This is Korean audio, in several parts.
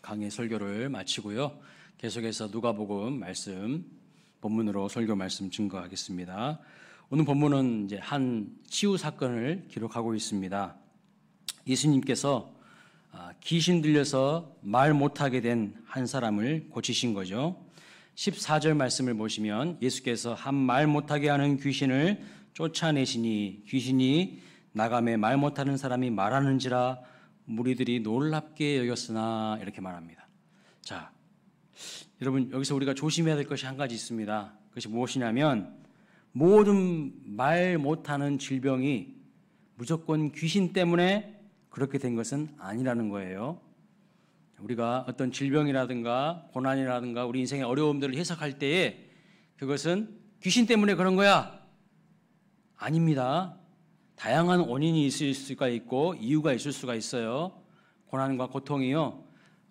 강의 설교를 마치고요. 계속해서 누가복음 말씀 본문으로 설교 말씀 증거하겠습니다. 오늘 본문은 이제 한 치유 사건을 기록하고 있습니다. 예수님께서 귀신 들려서 말 못하게 된 한 사람을 고치신 거죠. 14절 말씀을 보시면 예수께서 한 말 못하게 하는 귀신을 쫓아내시니 귀신이 나가매 말 못하는 사람이 말하는지라 무리들이 놀랍게 여겼으나 이렇게 말합니다. 자, 여러분 여기서 우리가 조심해야 될 것이 한 가지 있습니다. 그것이 무엇이냐면 모든 말 못하는 질병이 무조건 귀신 때문에 그렇게 된 것은 아니라는 거예요. 우리가 어떤 질병이라든가 고난이라든가 우리 인생의 어려움들을 해석할 때에 그것은 귀신 때문에 그런 거야. 아닙니다. 다양한 원인이 있을 수가 있고 이유가 있을 수가 있어요. 고난과 고통이요.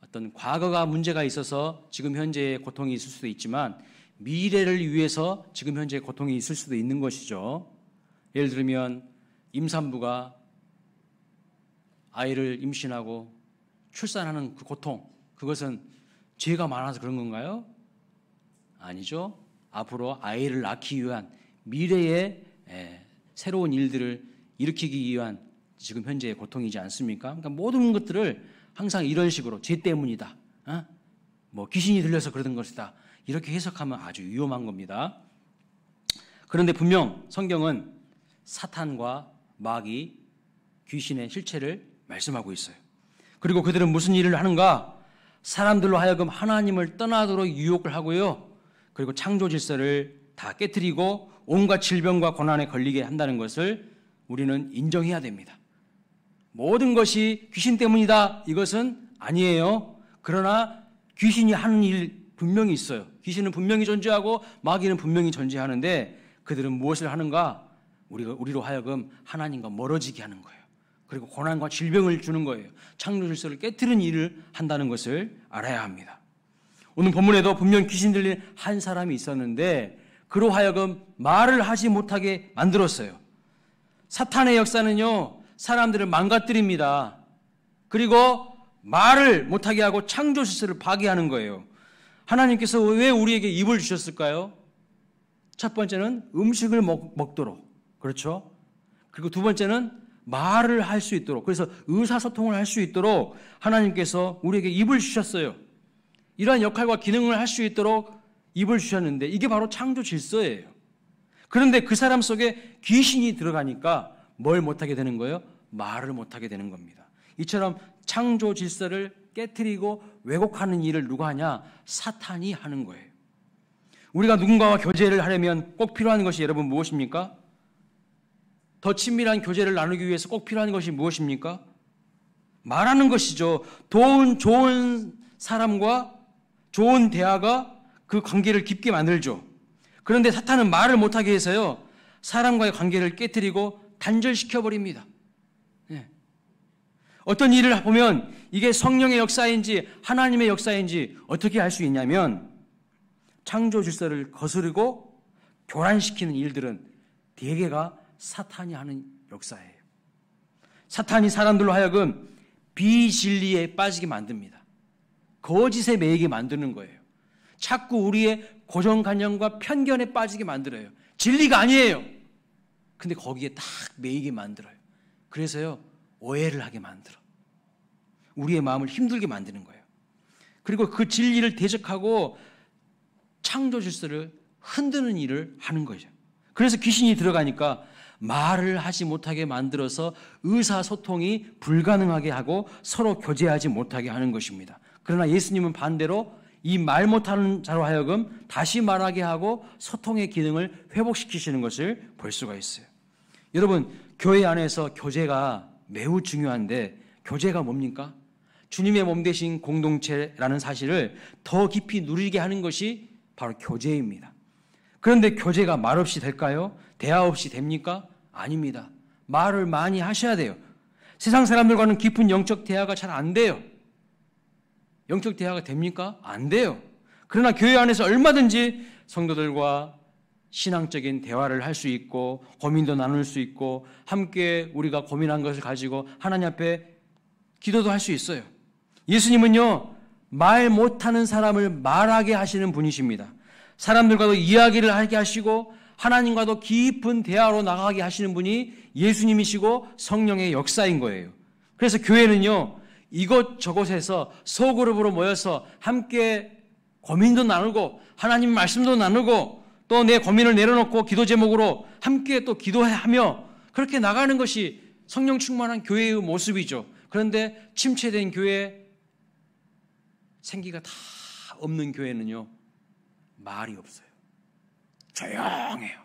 어떤 과거가 문제가 있어서 지금 현재의 고통이 있을 수도 있지만 미래를 위해서 지금 현재의 고통이 있을 수도 있는 것이죠. 예를 들면 임산부가 아이를 임신하고 출산하는 그 고통, 그것은 죄가 많아서 그런 건가요? 아니죠. 앞으로 아이를 낳기 위한 미래의 새로운 일들을 일으키기 위한 지금 현재의 고통이지 않습니까? 그러니까 모든 것들을 항상 이런 식으로 죄 때문이다. 뭐 귀신이 들려서 그러던 것이다. 이렇게 해석하면 아주 위험한 겁니다. 그런데 분명 성경은 사탄과 마귀, 귀신의 실체를 말씀하고 있어요. 그리고 그들은 무슨 일을 하는가? 사람들로 하여금 하나님을 떠나도록 유혹을 하고요. 그리고 창조 질서를 다 깨트리고 온갖 질병과 고난에 걸리게 한다는 것을 우리는 인정해야 됩니다. 모든 것이 귀신 때문이다. 이것은 아니에요. 그러나 귀신이 하는 일 분명히 있어요. 귀신은 분명히 존재하고 마귀는 분명히 존재하는데 그들은 무엇을 하는가? 우리로 하여금 하나님과 멀어지게 하는 거예요. 그리고 고난과 질병을 주는 거예요. 창조 질서를 깨트리는 일을 한다는 것을 알아야 합니다. 오늘 본문에도 분명 귀신 들린 한 사람이 있었는데 그로 하여금 말을 하지 못하게 만들었어요. 사탄의 역사는요, 사람들을 망가뜨립니다. 그리고 말을 못하게 하고 창조 질서를 파괴하는 거예요. 하나님께서 왜 우리에게 입을 주셨을까요? 첫 번째는 음식을 먹도록, 그렇죠? 그리고 두 번째는 말을 할 수 있도록, 그래서 의사소통을 할 수 있도록 하나님께서 우리에게 입을 주셨어요. 이러한 역할과 기능을 할 수 있도록 입을 주셨는데 이게 바로 창조 질서예요. 그런데 그 사람 속에 귀신이 들어가니까 뭘 못하게 되는 거예요? 말을 못하게 되는 겁니다. 이처럼 창조 질서를 깨트리고 왜곡하는 일을 누가 하냐? 사탄이 하는 거예요. 우리가 누군가와 교제를 하려면 꼭 필요한 것이 여러분 무엇입니까? 더 친밀한 교제를 나누기 위해서 꼭 필요한 것이 무엇입니까? 말하는 것이죠. 좋은 사람과 좋은 대화가 그 관계를 깊게 만들죠. 그런데 사탄은 말을 못하게 해서요, 사람과의 관계를 깨트리고 단절시켜버립니다. 어떤 일을 보면 이게 성령의 역사인지 하나님의 역사인지 어떻게 알 수 있냐면 창조 질서를 거스르고 교란시키는 일들은 대개가 사탄이 하는 역사예요. 사탄이 사람들로 하여금 비진리에 빠지게 만듭니다. 거짓에 매이게 만드는 거예요. 자꾸 우리의 고정관념과 편견에 빠지게 만들어요. 진리가 아니에요. 근데 거기에 딱 매이게 만들어요. 그래서요, 오해를 하게 만들어. 우리의 마음을 힘들게 만드는 거예요. 그리고 그 진리를 대적하고 창조 질서를 흔드는 일을 하는 거죠. 그래서 귀신이 들어가니까 말을 하지 못하게 만들어서 의사소통이 불가능하게 하고 서로 교제하지 못하게 하는 것입니다. 그러나 예수님은 반대로 이 말 못하는 자로 하여금 다시 말하게 하고 소통의 기능을 회복시키시는 것을 볼 수가 있어요. 여러분, 교회 안에서 교제가 매우 중요한데 교제가 뭡니까? 주님의 몸 되신 공동체라는 사실을 더 깊이 누리게 하는 것이 바로 교제입니다. 그런데 교제가 말없이 될까요? 대화 없이 됩니까? 아닙니다. 말을 많이 하셔야 돼요. 세상 사람들과는 깊은 영적 대화가 잘 안 돼요. 영적 대화가 됩니까? 안 돼요. 그러나 교회 안에서 얼마든지 성도들과 신앙적인 대화를 할 수 있고 고민도 나눌 수 있고 함께 우리가 고민한 것을 가지고 하나님 앞에 기도도 할 수 있어요. 예수님은요, 말 못하는 사람을 말하게 하시는 분이십니다. 사람들과도 이야기를 하게 하시고 하나님과도 깊은 대화로 나가게 하시는 분이 예수님이시고 성령의 역사인 거예요. 그래서 교회는요, 이곳저곳에서 소그룹으로 모여서 함께 고민도 나누고 하나님 말씀도 나누고 또 내 고민을 내려놓고 기도 제목으로 함께 또 기도하며 그렇게 나가는 것이 성령 충만한 교회의 모습이죠. 그런데 침체된 교회, 생기가 다 없는 교회는요, 말이 없어요. 조용해요.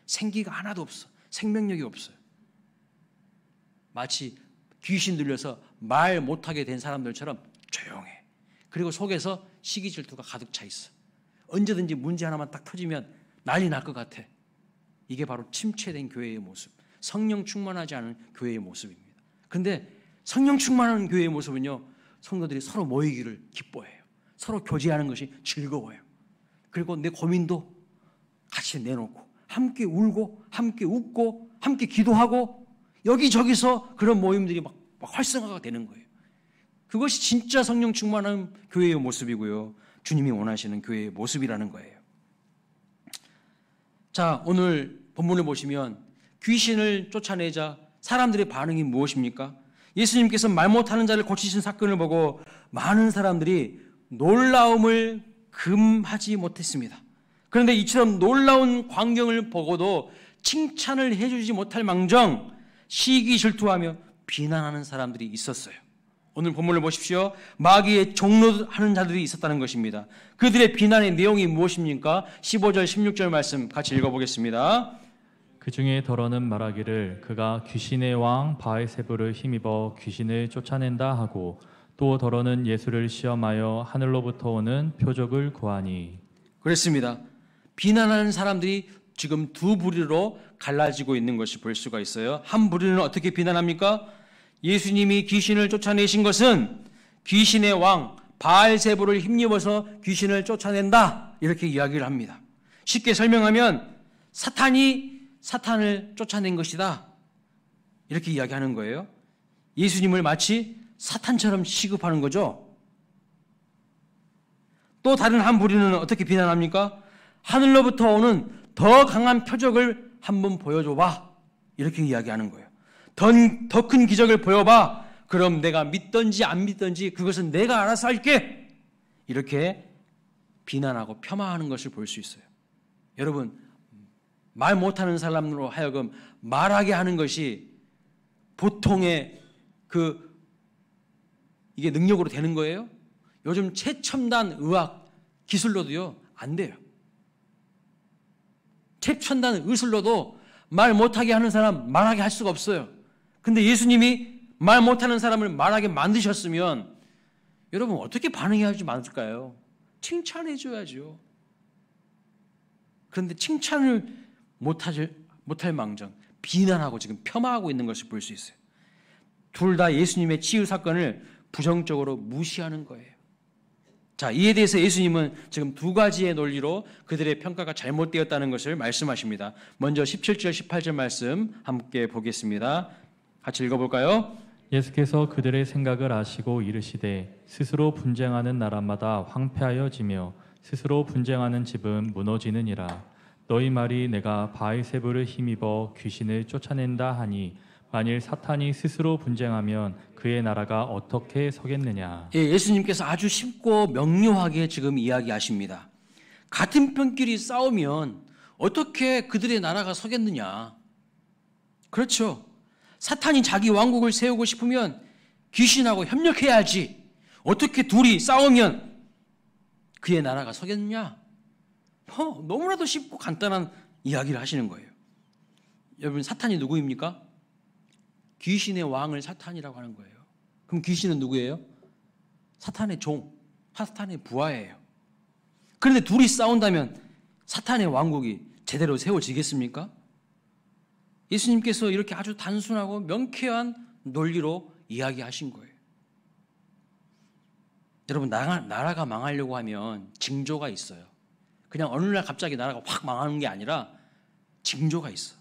생기가 하나도 없어. 생명력이 없어요. 마치 귀신 들려서 말 못하게 된 사람들처럼 조용해. 그리고 속에서 시기 질투가 가득 차 있어. 언제든지 문제 하나만 딱 터지면 난리 날 것 같아. 이게 바로 침체된 교회의 모습, 성령 충만하지 않은 교회의 모습입니다. 그런데 성령 충만한 교회의 모습은요, 성도들이 서로 모이기를 기뻐해요. 서로 교제하는 것이 즐거워요. 그리고 내 고민도 같이 내놓고 함께 울고 함께 웃고 함께 기도하고 여기저기서 그런 모임들이 막 활성화가 되는 거예요. 그것이 진짜 성령 충만한 교회의 모습이고요, 주님이 원하시는 교회의 모습이라는 거예요. 자, 오늘 본문을 보시면 귀신을 쫓아내자 사람들의 반응이 무엇입니까? 예수님께서 말 못하는 자를 고치신 사건을 보고 많은 사람들이 놀라움을 금하지 못했습니다. 그런데 이처럼 놀라운 광경을 보고도 칭찬을 해주지 못할 망정 시기 질투하며 비난하는 사람들이 있었어요. 오늘 본문을 보십시오. 마귀의 종로하는 자들이 있었다는 것입니다. 그들의 비난의 내용이 무엇입니까? 15절 16절 말씀 같이 읽어보겠습니다. 그 중에 더러는 말하기를 그가 귀신의 왕 바알세불을 힘입어 귀신을 쫓아낸다 하고, 또 더러는 예수를 시험하여 하늘로부터 오는 표적을 구하니. 그렇습니다. 비난하는 사람들이 지금 두 부류로 갈라지고 있는 것이 볼 수가 있어요. 한 부류는 어떻게 비난합니까? 예수님이 귀신을 쫓아내신 것은 귀신의 왕 바알세불을 힘입어서 귀신을 쫓아낸다, 이렇게 이야기를 합니다. 쉽게 설명하면 사탄이 사탄을 쫓아낸 것이다, 이렇게 이야기하는 거예요. 예수님을 마치 사탄처럼 취급하는 거죠. 또 다른 한 부류는 어떻게 비난합니까? 하늘로부터 오는 더 강한 표적을 한번 보여줘봐, 이렇게 이야기하는 거예요. 더 큰 기적을 보여봐. 그럼 내가 믿든지 안 믿든지 그것은 내가 알아서 할게, 이렇게 비난하고 폄하하는 것을 볼 수 있어요. 여러분, 말 못하는 사람으로 하여금 말하게 하는 것이 보통의 이게 능력으로 되는 거예요? 요즘 최첨단 의학 기술로도요, 안 돼요. 최첨단 의술로도 말 못하게 하는 사람 말하게 할 수가 없어요. 근데 예수님이 말 못하는 사람을 말하게 만드셨으면 여러분 어떻게 반응해야지 맞을까요? 칭찬해줘야죠. 그런데 칭찬을 못할 망정 비난하고 지금 폄하하고 있는 것을 볼 수 있어요. 둘 다 예수님의 치유 사건을 부정적으로 무시하는 거예요. 자, 이에 대해서 예수님은 지금 두 가지의 논리로 그들의 평가가 잘못되었다는 것을 말씀하십니다. 먼저 17절 18절 말씀 함께 보겠습니다. 같이 읽어볼까요? 예수께서 그들의 생각을 아시고 이르시되 스스로 분쟁하는 나라마다 황폐하여지며 스스로 분쟁하는 집은 무너지느니라. 너희 말이 내가 바알세불을 힘입어 귀신을 쫓아낸다 하니 만일 사탄이 스스로 분쟁하면 그의 나라가 어떻게 서겠느냐. 예수님께서 아주 쉽고 명료하게 지금 이야기하십니다. 같은 편끼리 싸우면 어떻게 그들의 나라가 서겠느냐. 그렇죠. 사탄이 자기 왕국을 세우고 싶으면 귀신하고 협력해야지. 어떻게 둘이 싸우면 그의 나라가 서겠느냐. 너무나도 쉽고 간단한 이야기를 하시는 거예요. 여러분, 사탄이 누구입니까? 귀신의 왕을 사탄이라고 하는 거예요. 그럼 귀신은 누구예요? 사탄의 종, 사탄의 부하예요. 그런데 둘이 싸운다면 사탄의 왕국이 제대로 세워지겠습니까? 예수님께서 이렇게 아주 단순하고 명쾌한 논리로 이야기하신 거예요. 여러분, 나라가 망하려고 하면 징조가 있어요. 그냥 어느 날 갑자기 나라가 확 망하는 게 아니라 징조가 있어.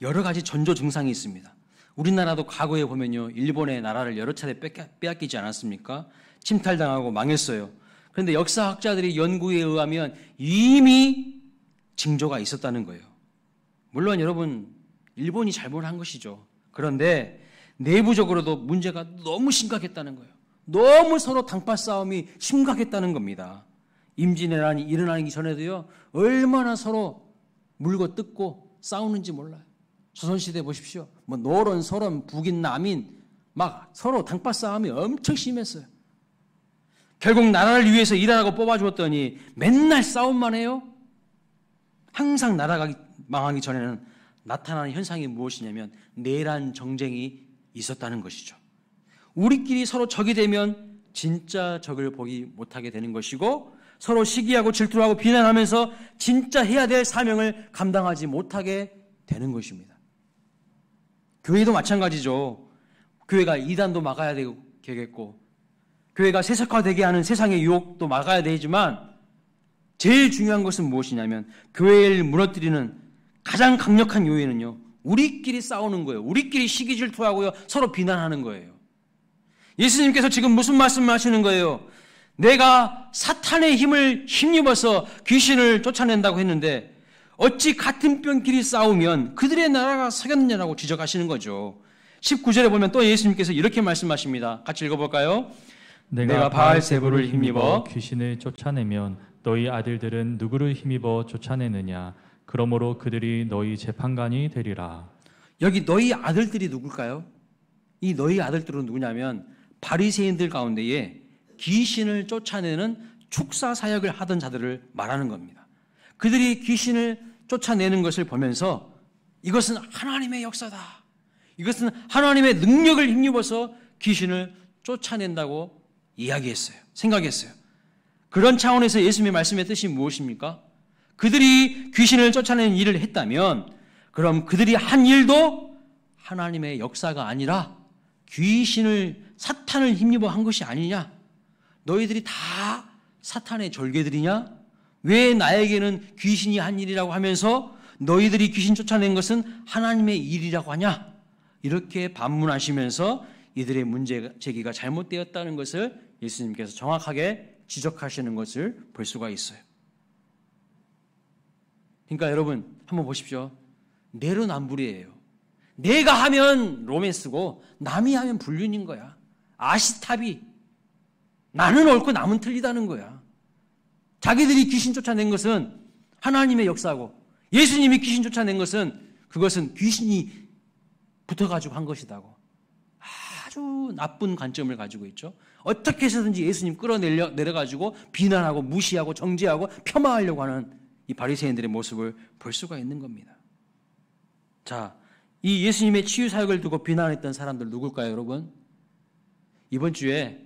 여러 가지 전조 증상이 있습니다. 우리나라도 과거에 보면요, 일본의 나라를 여러 차례 빼앗기지 않았습니까? 침탈당하고 망했어요. 그런데 역사학자들의 연구에 의하면 이미 징조가 있었다는 거예요. 물론 여러분, 일본이 잘못한 것이죠. 그런데 내부적으로도 문제가 너무 심각했다는 거예요. 너무 서로 당파 싸움이 심각했다는 겁니다. 임진왜란이 일어나기 전에도요, 얼마나 서로 물고 뜯고 싸우는지 몰라요. 조선시대 보십시오. 뭐 노론, 서론, 북인, 남인 막 서로 당파 싸움이 엄청 심했어요. 결국 나라를 위해서 일하라고 뽑아주었더니 맨날 싸움만 해요. 항상 나라가 망하기 전에는 나타나는 현상이 무엇이냐면 내란 정쟁이 있었다는 것이죠. 우리끼리 서로 적이 되면 진짜 적을 보기 못하게 되는 것이고, 서로 시기하고 질투하고 비난하면서 진짜 해야 될 사명을 감당하지 못하게 되는 것입니다. 교회도 마찬가지죠. 교회가 이단도 막아야 되겠고, 교회가 세속화되게 하는 세상의 유혹도 막아야 되지만, 제일 중요한 것은 무엇이냐면 교회를 무너뜨리는 가장 강력한 요인은요, 우리끼리 싸우는 거예요. 우리끼리 시기 질투하고요, 서로 비난하는 거예요. 예수님께서 지금 무슨 말씀을 하시는 거예요? 내가 사탄의 힘을 힘입어서 귀신을 쫓아낸다고 했는데 어찌 같은 뼈끼리 싸우면 그들의 나라가 서겠느냐라고 지적하시는 거죠. 19절에 보면 또 예수님께서 이렇게 말씀하십니다. 같이 읽어볼까요? 내가 바알세불을 힘입어 귀신을 쫓아내면 너희 아들들은 누구를 힘입어 쫓아내느냐? 그러므로 그들이 너희 재판관이 되리라. 여기 너희 아들들이 누굴까요? 이 너희 아들들은 누구냐면 바리새인들 가운데에 귀신을 쫓아내는 축사 사역을 하던 자들을 말하는 겁니다. 그들이 귀신을 쫓아내는 것을 보면서 이것은 하나님의 역사다, 이것은 하나님의 능력을 힘입어서 귀신을 쫓아낸다고 이야기했어요. 생각했어요. 그런 차원에서 예수님의 말씀의 뜻이 무엇입니까? 그들이 귀신을 쫓아내는 일을 했다면 그럼 그들이 한 일도 하나님의 역사가 아니라 귀신을, 사탄을 힘입어 한 것이 아니냐? 너희들이 다 사탄의 졸개들이냐? 왜 나에게는 귀신이 한 일이라고 하면서 너희들이 귀신 쫓아낸 것은 하나님의 일이라고 하냐? 이렇게 반문하시면서 이들의 문제 제기가 잘못되었다는 것을 예수님께서 정확하게 지적하시는 것을 볼 수가 있어요. 그러니까 여러분 한번 보십시오. 내로남불이에요. 내가 하면 로맨스고 남이 하면 불륜인 거야. 아시타비. 나는 옳고 남은 틀리다는 거야. 자기들이 귀신 쫓아낸 것은 하나님의 역사고, 예수님이 귀신 쫓아낸 것은 그것은 귀신이 붙어가지고 한 것이다고 아주 나쁜 관점을 가지고 있죠. 어떻게 해서든지 예수님 끌어내려가지고 비난하고 무시하고 정죄하고 폄하하려고 하는 이 바리새인들의 모습을 볼 수가 있는 겁니다. 자, 이 예수님의 치유 사역을 두고 비난했던 사람들 누굴까요, 여러분? 이번 주에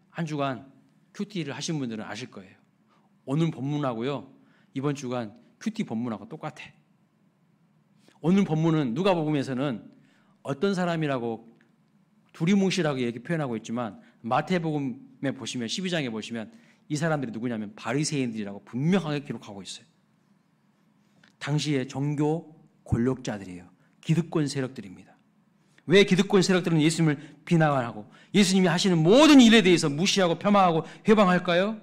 한 주간 큐티를 하신 분들은 아실 거예요. 오늘 본문하고요, 이번 주간 큐티 본문하고 똑같아. 오늘 본문은 누가복음에서는 어떤 사람이라고 두리뭉실하게 이렇게 표현하고 있지만 마태복음에 보시면 12장에 보시면 이 사람들이 누구냐면 바리새인들이라고 분명하게 기록하고 있어요. 당시의 종교 권력자들이에요. 기득권 세력들입니다. 왜 기득권 세력들은 예수님을 비난하고 예수님이 하시는 모든 일에 대해서 무시하고 폄하하고 회방할까요?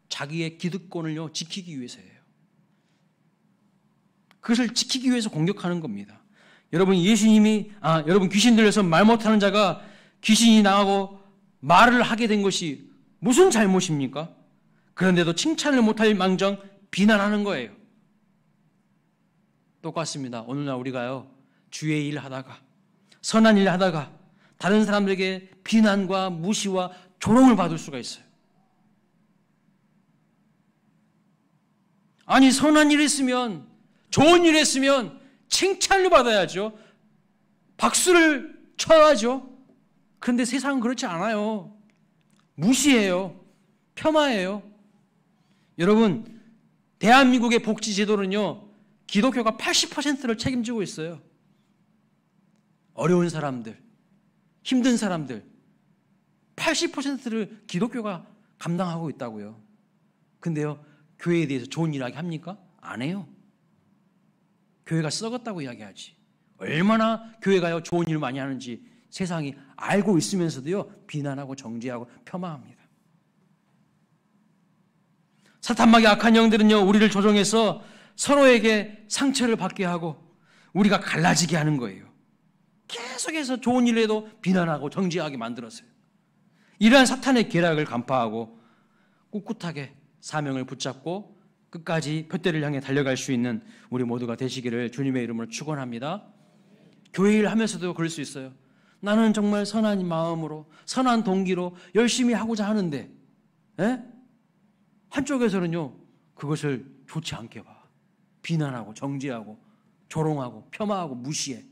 자기의 기득권을요 지키기 위해서예요. 그것을 지키기 위해서 공격하는 겁니다. 여러분 여러분 귀신 들려서 말 못하는 자가 귀신이 나가고 말을 하게 된 것이 무슨 잘못입니까? 그런데도 칭찬을 못할 망정 비난하는 거예요. 똑같습니다. 오늘날 우리가요 주의 일 하다가 선한 일 하다가 다른 사람들에게 비난과 무시와 조롱을 받을 수가 있어요. 아니 선한 일 했으면, 좋은 일 했으면 칭찬을 받아야죠. 박수를 쳐야죠. 그런데 세상은 그렇지 않아요. 무시해요. 폄하해요. 여러분, 대한민국의 복지제도는요 기독교가 80%를 책임지고 있어요. 어려운 사람들, 힘든 사람들 80%를 기독교가 감당하고 있다고요. 근데요 교회에 대해서 좋은 일 하게 합니까? 안 해요. 교회가 썩었다고 이야기하지. 얼마나 교회가요 좋은 일 많이 하는지 세상이 알고 있으면서도요 비난하고 정죄하고 폄하합니다. 사탄마귀 악한 영들은요 우리를 조종해서 서로에게 상처를 받게 하고 우리가 갈라지게 하는 거예요. 계속해서 좋은 일을 해도 비난하고 정죄하게 만들었어요. 이러한 사탄의 계략을 간파하고 꿋꿋하게 사명을 붙잡고 끝까지 표대를 향해 달려갈 수 있는 우리 모두가 되시기를 주님의 이름으로 축원합니다. 교회 일 하면서도 그럴 수 있어요. 나는 정말 선한 마음으로 선한 동기로 열심히 하고자 하는데 한쪽에서는요 그것을 좋지 않게 봐. 비난하고 정죄하고 조롱하고 폄하하고 무시해.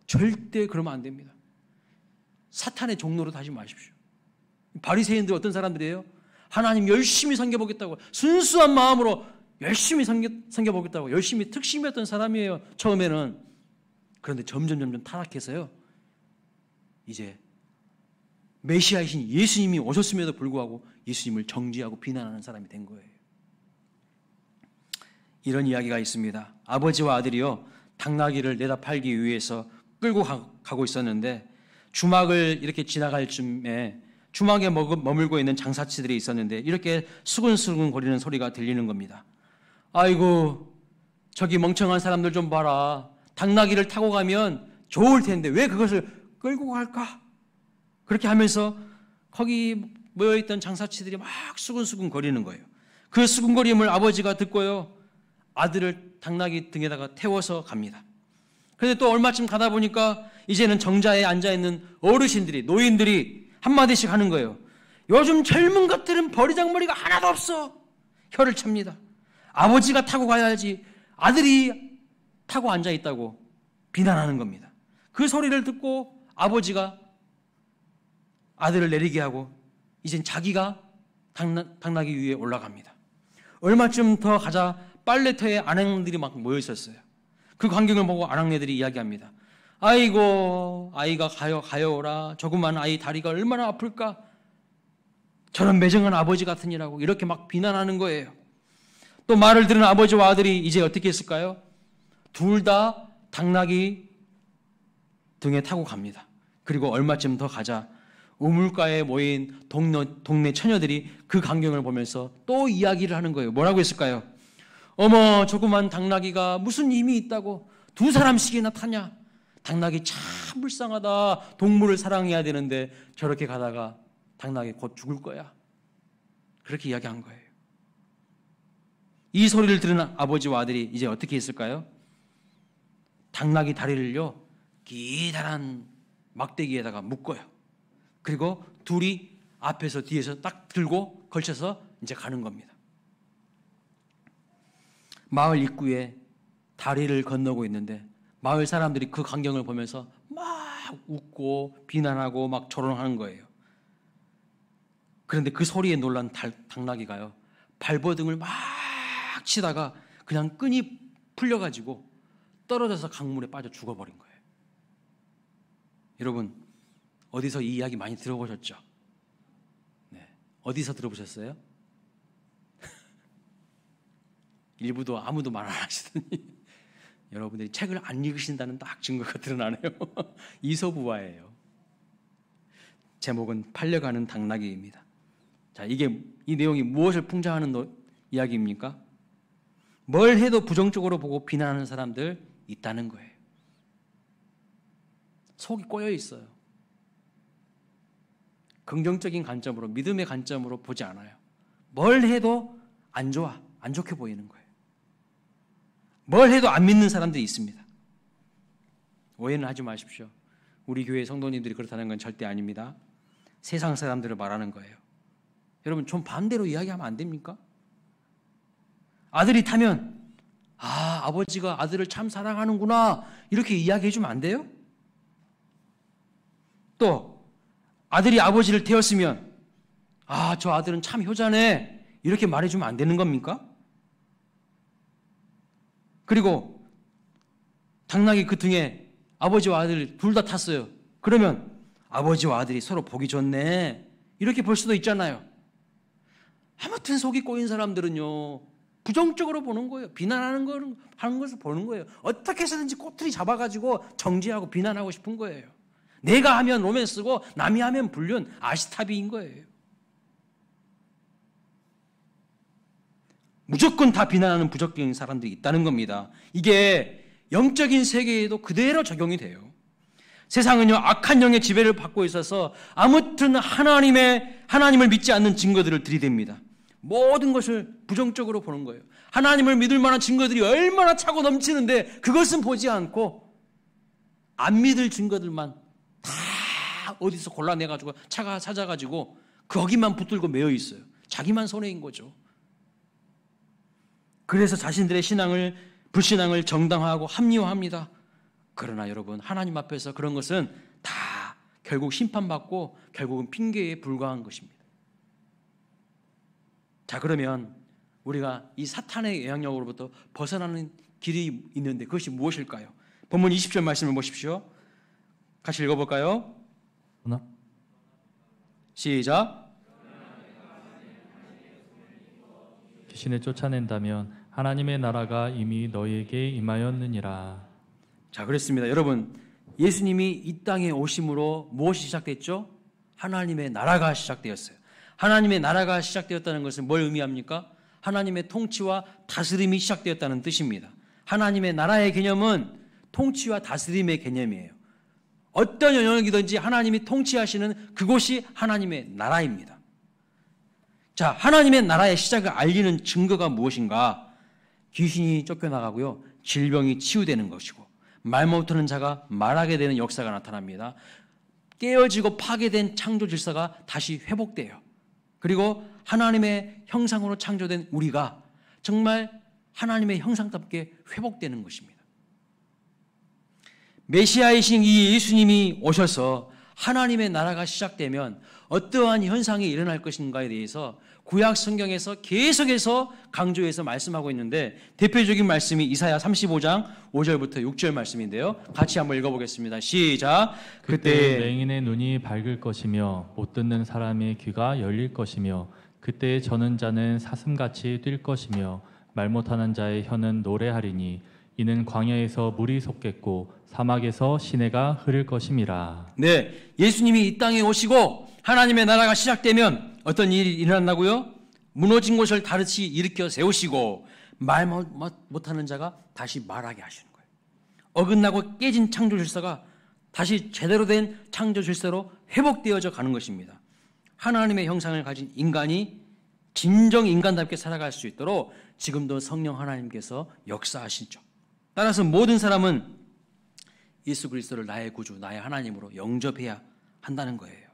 절대 그러면 안 됩니다. 사탄의 종로로 다시 마십시오. 바리새인들 어떤 사람들이에요? 하나님 열심히 섬겨보겠다고 순수한 마음으로 열심히 섬겨보겠다고 열심히 특심했던 사람이에요. 처음에는. 그런데 점점 타락해서요. 이제 메시아이신 예수님이 오셨음에도 불구하고 예수님을 정죄하고 비난하는 사람이 된 거예요. 이런 이야기가 있습니다. 아버지와 아들이요 당나귀를 내다 팔기 위해서 끌고 가고 있었는데 주막을 이렇게 지나갈 쯤에 주막에 머물고 있는 장사치들이 있었는데 이렇게 수근수근 거리는 소리가 들리는 겁니다. 아이고 저기 멍청한 사람들 좀 봐라. 당나귀를 타고 가면 좋을 텐데 왜 그것을 끌고 갈까? 그렇게 하면서 거기 모여있던 장사치들이 막 수근수근 거리는 거예요. 그 수근거림을 아버지가 듣고요 아들을 당나귀 등에다가 태워서 갑니다. 그런데 또 얼마쯤 가다 보니까 이제는 정자에 앉아있는 어르신들이 노인들이 한마디씩 하는 거예요. 요즘 젊은 것들은 버리장머리가 하나도 없어. 혀를 찹니다. 아버지가 타고 가야지 아들이 타고 앉아있다고 비난하는 겁니다. 그 소리를 듣고 아버지가 아들을 내리게 하고 이젠 자기가 당나귀 위에 올라갑니다. 얼마쯤 더 가자 빨래터에 아낙네들이 막 모여 있었어요. 그 광경을 보고 아낙네들이 이야기합니다. 아이고 아이가 가여오라. 조그만 아이 다리가 얼마나 아플까. 저런 매정한 아버지 같으니라고 이렇게 막 비난하는 거예요. 또 말을 들은 아버지와 아들이 이제 어떻게 했을까요? 둘 다 당나귀 등에 타고 갑니다. 그리고 얼마쯤 더 가자 우물가에 모인 동네 처녀들이 그 광경을 보면서 또 이야기를 하는 거예요. 뭐라고 했을까요? 어머 조그만 당나귀가 무슨 힘이 있다고 두 사람씩이나 타냐. 당나귀 참 불쌍하다. 동물을 사랑해야 되는데 저렇게 가다가 당나귀 곧 죽을 거야. 그렇게 이야기한 거예요. 이 소리를 들은 아버지와 아들이 이제 어떻게 했을까요? 당나귀 다리를요 기다란 막대기에다가 묶어요. 그리고 둘이 앞에서 뒤에서 딱 들고 걸쳐서 이제 가는 겁니다. 마을 입구에 다리를 건너고 있는데 마을 사람들이 그 광경을 보면서 막 웃고 비난하고 막 조롱하는 거예요. 그런데 그 소리에 놀란 당나귀가요 발버둥을 막 치다가 그냥 끈이 풀려가지고 떨어져서 강물에 빠져 죽어버린 거예요. 여러분 어디서 이 이야기 많이 들어보셨죠? 네. 어디서 들어보셨어요? 일부도 아무도 말 안 하시더니 여러분들이 책을 안 읽으신다는 딱 증거가 드러나네요. 이솝우화예요. 제목은 팔려가는 당나귀입니다. 자, 이 내용이 무엇을 풍자하는 이야기입니까? 뭘 해도 부정적으로 보고 비난하는 사람들 있다는 거예요. 속이 꼬여 있어요. 긍정적인 관점으로 믿음의 관점으로 보지 않아요. 뭘 해도 안 좋아, 안 좋게 보이는 거예요. 뭘 해도 안 믿는 사람들이 있습니다. 오해는 하지 마십시오. 우리 교회 성도님들이 그렇다는 건 절대 아닙니다. 세상 사람들을 말하는 거예요. 여러분 좀 반대로 이야기하면 안 됩니까? 아들이 타면 아버지가 아들을 참 사랑하는구나 이렇게 이야기해 주면 안 돼요? 또 아들이 아버지를 태웠으면 저 아들은 참 효자네 이렇게 말해주면 안 되는 겁니까? 그리고 당나귀 그 등에 아버지와 아들 둘 다 탔어요. 그러면 아버지와 아들이 서로 보기 좋네 이렇게 볼 수도 있잖아요. 아무튼 속이 꼬인 사람들은요 부정적으로 보는 거예요. 비난하는 걸 하는 것을 보는 거예요. 어떻게 해서든지 꼬투리 잡아가지고 정죄하고 비난하고 싶은 거예요. 내가 하면 로맨스고 남이 하면 불륜, 아시타비인 거예요. 무조건 다 비난하는 부적격인 사람들이 있다는 겁니다. 이게 영적인 세계에도 그대로 적용이 돼요. 세상은요, 악한 영의 지배를 받고 있어서 아무튼 하나님을 믿지 않는 증거들을 들이댑니다. 모든 것을 부정적으로 보는 거예요. 하나님을 믿을 만한 증거들이 얼마나 차고 넘치는데 그것은 보지 않고 안 믿을 증거들만 다 어디서 골라내가지고 찾아가지고 거기만 붙들고 매여 있어요. 자기만 손해인 거죠. 그래서 자신들의 불신앙을 정당화하고 합리화합니다. 그러나 여러분, 하나님 앞에서 그런 것은 다 결국 심판받고 결국은 핑계에 불과한 것입니다. 자, 그러면 우리가 이 사탄의 영향력으로부터 벗어나는 길이 있는데 그것이 무엇일까요? 본문 20절 말씀을 보십시오. 같이 읽어볼까요? 시작. 귀신을 쫓아낸다면 하나님의 나라가 이미 너희에게 임하였느니라. 자, 그렇습니다. 여러분, 예수님이 이 땅에 오심으로 무엇이 시작됐죠? 하나님의 나라가 시작되었어요. 하나님의 나라가 시작되었다는 것은 뭘 의미합니까? 하나님의 통치와 다스림이 시작되었다는 뜻입니다. 하나님의 나라의 개념은 통치와 다스림의 개념이에요. 어떤 영역이든지 하나님이 통치하시는 그곳이 하나님의 나라입니다. 자, 하나님의 나라의 시작을 알리는 증거가 무엇인가? 귀신이 쫓겨나가고요, 질병이 치유되는 것이고, 말 못하는 자가 말하게 되는 역사가 나타납니다. 깨어지고 파괴된 창조 질서가 다시 회복돼요. 그리고 하나님의 형상으로 창조된 우리가 정말 하나님의 형상답게 회복되는 것입니다. 메시아이신 이 예수님이 오셔서 하나님의 나라가 시작되면 어떠한 현상이 일어날 것인가에 대해서 구약 성경에서 계속해서 강조해서 말씀하고 있는데, 대표적인 말씀이 이사야 35장 5절부터 6절 말씀인데요. 같이 한번 읽어보겠습니다. 시작. 그때 맹인의 눈이 밝을 것이며 못 듣는 사람의 귀가 열릴 것이며 그때 저는 자는 사슴같이 뛸 것이며 말 못하는 자의 혀는 노래하리니 이는 광야에서 물이 솟겠고 사막에서 시내가 흐를 것임이라. 네, 예수님이 이 땅에 오시고 하나님의 나라가 시작되면 어떤 일이 일어난다고요? 무너진 곳을 다시 일으켜 세우시고 말 못하는 자가 다시 말하게 하시는 거예요. 어긋나고 깨진 창조 질서가 다시 제대로 된 창조 질서로 회복되어져 가는 것입니다. 하나님의 형상을 가진 인간이 진정 인간답게 살아갈 수 있도록 지금도 성령 하나님께서 역사하시죠. 따라서 모든 사람은 예수 그리스도를 나의 구주, 나의 하나님으로 영접해야 한다는 거예요.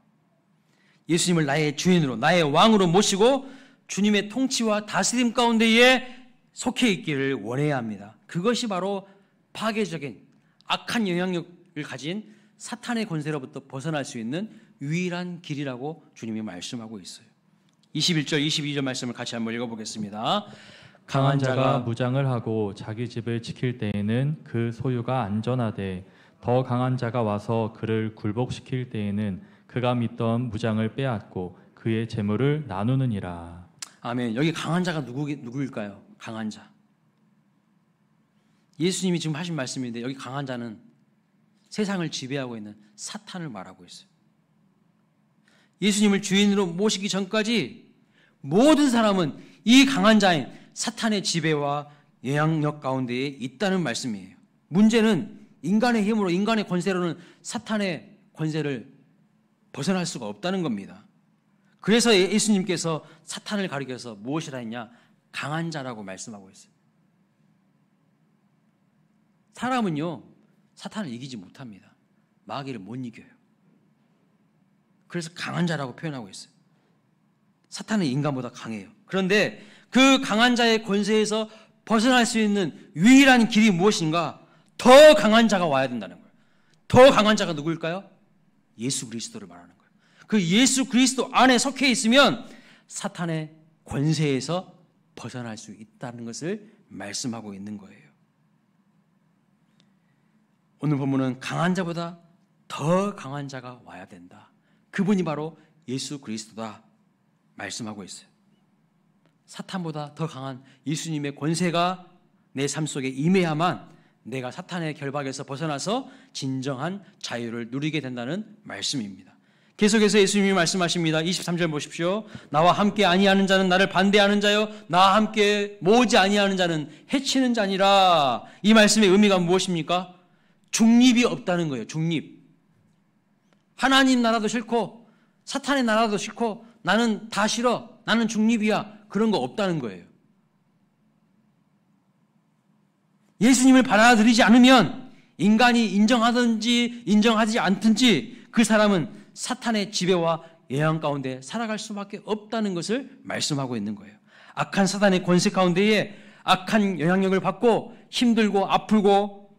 예수님을 나의 주인으로, 나의 왕으로 모시고 주님의 통치와 다스림 가운데에 속해 있기를 원해야 합니다. 그것이 바로 파괴적인 악한 영향력을 가진 사탄의 권세로부터 벗어날 수 있는 유일한 길이라고 주님이 말씀하고 있어요. 21절, 22절 말씀을 같이 한번 읽어보겠습니다. 강한 자가 무장을 하고 자기 집을 지킬 때에는 그 소유가 안전하되 더 강한 자가 와서 그를 굴복시킬 때에는 그가 믿던 무장을 빼앗고 그의 재물을 나누느니라. 아멘. 여기 강한 자가 누구일까요? 강한 자. 예수님이 지금 하신 말씀인데 여기 강한 자는 세상을 지배하고 있는 사탄을 말하고 있어요. 예수님을 주인으로 모시기 전까지 모든 사람은 이 강한 자인 사탄의 지배와 영향력 가운데에 있다는 말씀이에요. 문제는 인간의 힘으로, 인간의 권세로는 사탄의 권세를 벗어날 수가 없다는 겁니다. 그래서 예수님께서 사탄을 가리켜서 무엇이라 했냐? 강한 자라고 말씀하고 있어요. 사람은요, 사탄을 이기지 못합니다. 마귀를 못 이겨요. 그래서 강한 자라고 표현하고 있어요. 사탄은 인간보다 강해요. 그런데 그 강한 자의 권세에서 벗어날 수 있는 유일한 길이 무엇인가? 더 강한 자가 와야 된다는 거예요. 더 강한 자가 누구일까요? 예수 그리스도를 말하는 거예요. 그 예수 그리스도 안에 속해 있으면 사탄의 권세에서 벗어날 수 있다는 것을 말씀하고 있는 거예요. 오늘 본문은 강한 자보다 더 강한 자가 와야 된다. 그분이 바로 예수 그리스도다 말씀하고 있어요. 사탄보다 더 강한 예수님의 권세가 내 삶 속에 임해야만 내가 사탄의 결박에서 벗어나서 진정한 자유를 누리게 된다는 말씀입니다. 계속해서 예수님이 말씀하십니다. 23절 보십시오. 나와 함께 아니하는 자는 나를 반대하는 자요, 나와 함께 모으지 아니하는 자는 해치는 자니라. 이 말씀의 의미가 무엇입니까? 중립이 없다는 거예요. 중립. 하나님 나라도 싫고 사탄의 나라도 싫고 나는 다 싫어, 나는 중립이야, 그런 거 없다는 거예요. 예수님을 받아들이지 않으면 인간이 인정하든지 인정하지 않든지 그 사람은 사탄의 지배와 예언 가운데 살아갈 수밖에 없다는 것을 말씀하고 있는 거예요. 악한 사탄의 권세 가운데에 악한 영향력을 받고 힘들고 아프고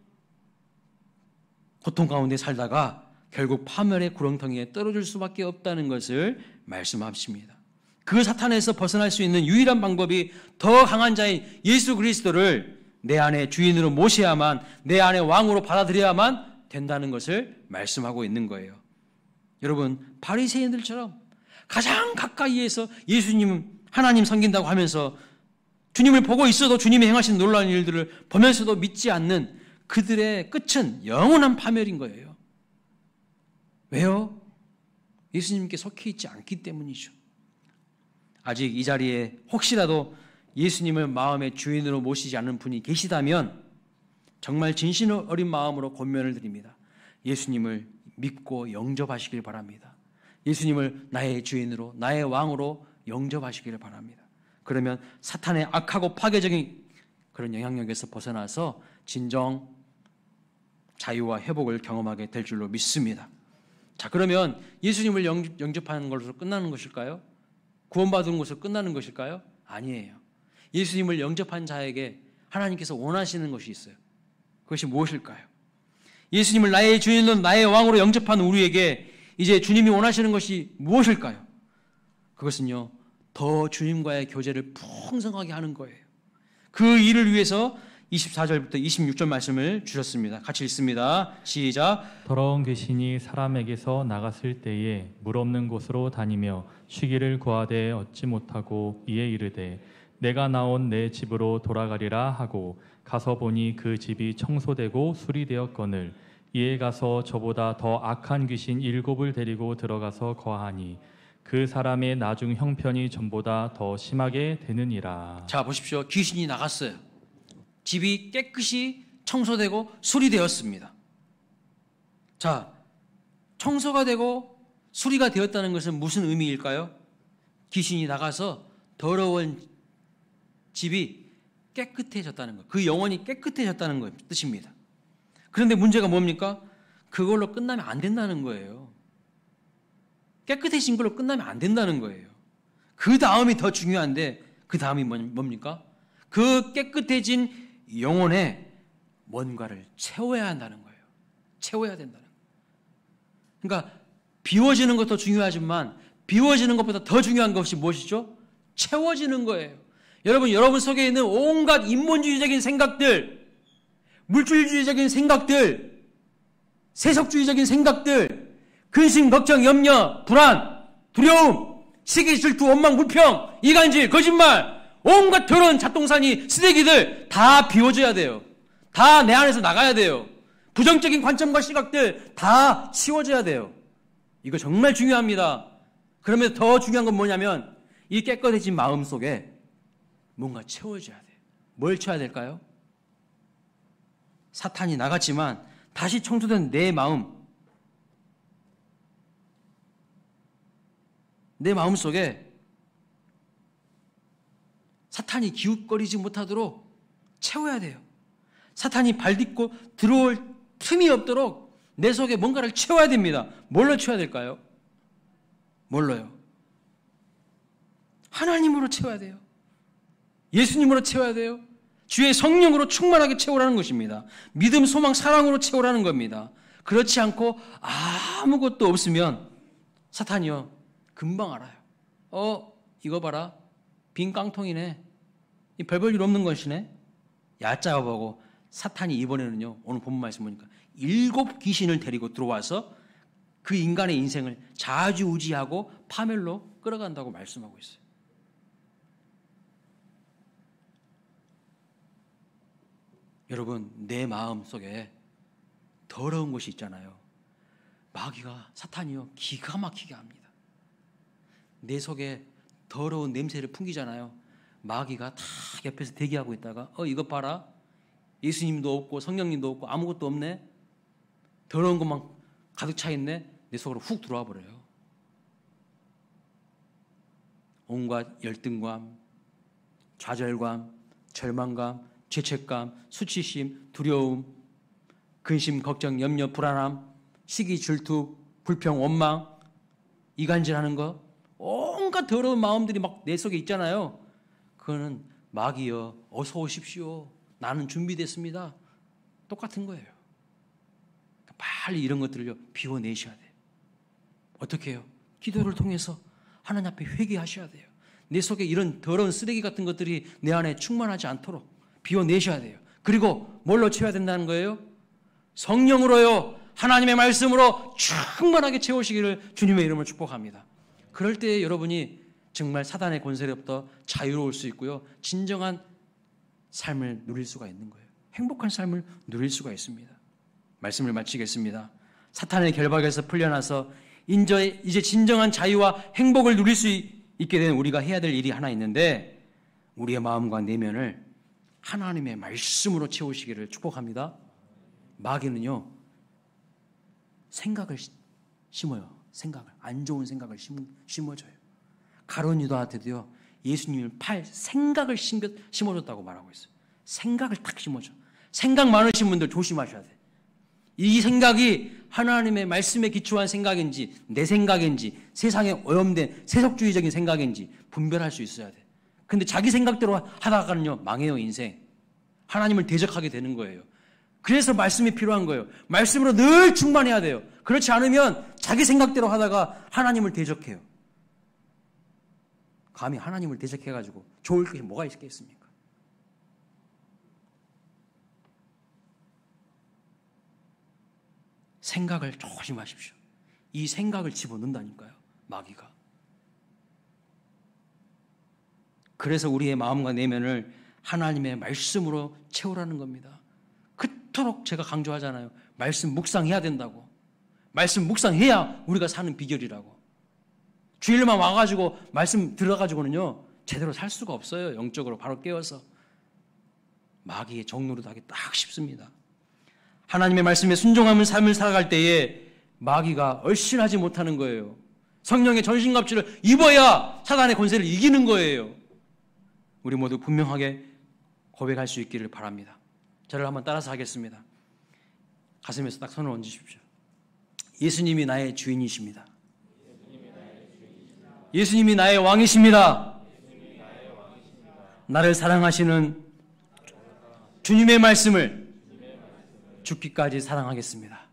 고통 가운데 살다가 결국 파멸의 구렁텅이에 떨어질 수밖에 없다는 것을 말씀하십니다. 그 사탄에서 벗어날 수 있는 유일한 방법이 더 강한 자인 예수 그리스도를 내 안에 주인으로 모셔야만, 내 안에 왕으로 받아들여야만 된다는 것을 말씀하고 있는 거예요. 여러분, 바리새인들처럼 가장 가까이에서 예수님, 하나님 섬긴다고 하면서 주님을 보고 있어도 주님이 행하신 놀라운 일들을 보면서도 믿지 않는 그들의 끝은 영원한 파멸인 거예요. 왜요? 예수님께 속해 있지 않기 때문이죠. 아직 이 자리에 혹시라도 예수님을 마음의 주인으로 모시지 않는 분이 계시다면 정말 진실 어린 마음으로 권면을 드립니다. 예수님을 믿고 영접하시길 바랍니다. 예수님을 나의 주인으로, 나의 왕으로 영접하시기를 바랍니다. 그러면 사탄의 악하고 파괴적인 그런 영향력에서 벗어나서 진정 자유와 회복을 경험하게 될 줄로 믿습니다. 자, 그러면 예수님을 영접하는 것으로 끝나는 것일까요? 구원받은 것으로 끝나는 것일까요? 아니에요. 예수님을 영접한 자에게 하나님께서 원하시는 것이 있어요. 그것이 무엇일까요? 예수님을 나의 주인으로, 나의 왕으로 영접한 우리에게 이제 주님이 원하시는 것이 무엇일까요? 그것은요, 더 주님과의 교제를 풍성하게 하는 거예요. 그 일을 위해서 24절부터 26절 말씀을 주셨습니다. 같이 읽습니다. 시작. 더러운 귀신이 사람에게서 나갔을 때에 물 없는 곳으로 다니며 쉬기를 구하되 얻지 못하고 이에 이르되 내가 나온 내 집으로 돌아가리라 하고 가서 보니 그 집이 청소되고 수리되었거늘 이에 가서 저보다 더 악한 귀신 7을 데리고 들어가서 거하니 그 사람의 나중 형편이 전보다 더 심하게 되느니라. 자, 보십시오. 귀신이 나갔어요. 집이 깨끗이 청소되고 수리되었습니다. 자, 청소가 되고 수리가 되었다는 것은 무슨 의미일까요? 귀신이 나가서 더러운 집이 깨끗해졌다는 것, 그 영혼이 깨끗해졌다는 것 뜻입니다. 그런데 문제가 뭡니까? 그걸로 끝나면 안 된다는 거예요. 깨끗해진 걸로 끝나면 안 된다는 거예요. 그 다음이 더 중요한데 그 다음이 뭡니까? 그 깨끗해진 영혼에 뭔가를 채워야 한다는 거예요. 채워야 된다는 거예요. 그러니까 비워지는 것도 중요하지만 비워지는 것보다 더 중요한 것이 무엇이죠? 채워지는 거예요. 여러분 속에 있는 온갖 인본주의적인 생각들, 물질주의적인 생각들, 세속주의적인 생각들, 근심, 걱정, 염려, 불안, 두려움, 시기, 질투, 원망, 불평, 이간질, 거짓말, 온갖 더러운 잡동사니, 쓰레기들 다 비워져야 돼요. 다 내 안에서 나가야 돼요. 부정적인 관점과 시각들 다 치워져야 돼요. 이거 정말 중요합니다. 그러면 더 중요한 건 뭐냐면 이 깨끗해진 마음 속에 뭔가 채워져야 돼요. 뭘 채워야 될까요? 사탄이 나갔지만 다시 청소된 내 마음, 내 마음 속에 사탄이 기웃거리지 못하도록 채워야 돼요. 사탄이 발딛고 들어올 틈이 없도록 내 속에 뭔가를 채워야 됩니다. 뭘로 채워야 될까요? 뭘로요? 하나님으로 채워야 돼요. 예수님으로 채워야 돼요. 주의 성령으로 충만하게 채우라는 것입니다. 믿음, 소망, 사랑으로 채우라는 겁니다. 그렇지 않고 아무것도 없으면 사탄이요, 금방 알아요. 이거 봐라. 빈 깡통이네. 별 일 없는 것이네. 얕잡아 보고 사탄이 이번에는요, 오늘 본문 말씀 보니까 7 귀신을 데리고 들어와서 그 인간의 인생을 좌지우지하고 파멸로 끌어간다고 말씀하고 있어요. 여러분, 내 마음 속에 더러운 것이 있잖아요. 마귀가, 사탄이요, 기가 막히게 합니다. 내 속에 더러운 냄새를 풍기잖아요. 마귀가 다 옆에서 대기하고 있다가 이것 봐라. 예수님도 없고 성령님도 없고 아무것도 없네. 더러운 것만 가득 차 있네. 내 속으로 훅 들어와 버려요. 온갖 열등감, 좌절감, 절망감, 죄책감, 수치심, 두려움, 근심, 걱정, 염려, 불안함, 시기, 질투, 불평, 원망, 이간질하는 것, 온갖 더러운 마음들이 막 내 속에 있잖아요. 그거는 마귀여, 어서 오십시오. 나는 준비됐습니다. 똑같은 거예요. 빨리 이런 것들을 비워내셔야 돼요. 어떻게 해요? 기도를 통해서 하나님 앞에 회개하셔야 돼요. 내 속에 이런 더러운 쓰레기 같은 것들이 내 안에 충만하지 않도록 비워내셔야 돼요. 그리고 뭘로 채워야 된다는 거예요? 성령으로요. 하나님의 말씀으로 충만하게 채우시기를 주님의 이름으로 축복합니다. 그럴 때 여러분이 정말 사단의 권세로부터 자유로울 수 있고요. 진정한 삶을 누릴 수가 있는 거예요. 행복한 삶을 누릴 수가 있습니다. 말씀을 마치겠습니다. 사탄의 결박에서 풀려나서 이제 진정한 자유와 행복을 누릴 수 있게 된 우리가 해야 될 일이 하나 있는데, 우리의 마음과 내면을 하나님의 말씀으로 채우시기를 축복합니다. 마귀는요, 생각을 심어요. 생각을, 안 좋은 생각을 심어줘요. 가룟 유다한테도요, 예수님을 팔 생각을 심어줬다고 말하고 있어요. 생각을 딱 심어줘. 생각 많으신 분들 조심하셔야 돼요. 이 생각이 하나님의 말씀에 기초한 생각인지 내 생각인지 세상에 오염된 세속주의적인 생각인지 분별할 수 있어야 돼. 근데 자기 생각대로 하다가는요, 망해요. 인생. 하나님을 대적하게 되는 거예요. 그래서 말씀이 필요한 거예요. 말씀으로 늘 충만해야 돼요. 그렇지 않으면 자기 생각대로 하다가 하나님을 대적해요. 감히 하나님을 대적해가지고 좋을 것이 뭐가 있겠습니까? 생각을 조심하십시오. 이 생각을 집어넣는다니까요, 마귀가. 그래서 우리의 마음과 내면을 하나님의 말씀으로 채우라는 겁니다. 그토록 제가 강조하잖아요. 말씀 묵상해야 된다고. 말씀 묵상해야 우리가 사는 비결이라고. 주일만 와가지고 말씀 들어가지고는요, 제대로 살 수가 없어요. 영적으로 바로 깨어서. 마귀의 정노릇하기 딱 쉽습니다. 하나님의 말씀에 순종하는 삶을 살아갈 때에 마귀가 얼씬하지 못하는 거예요. 성령의 전신갑주를 입어야 사단의 권세를 이기는 거예요. 우리 모두 분명하게 고백할 수 있기를 바랍니다. 저를 한번 따라서 하겠습니다. 가슴에서 딱 손을 얹으십시오. 예수님이 나의 주인이십니다. 예수님이 나의 왕이십니다. 나를 사랑하시는 주님의 말씀을 죽기까지 사랑하겠습니다.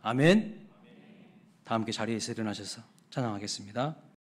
아멘. 다 함께 자리에서 일어나셔서 찬양하겠습니다.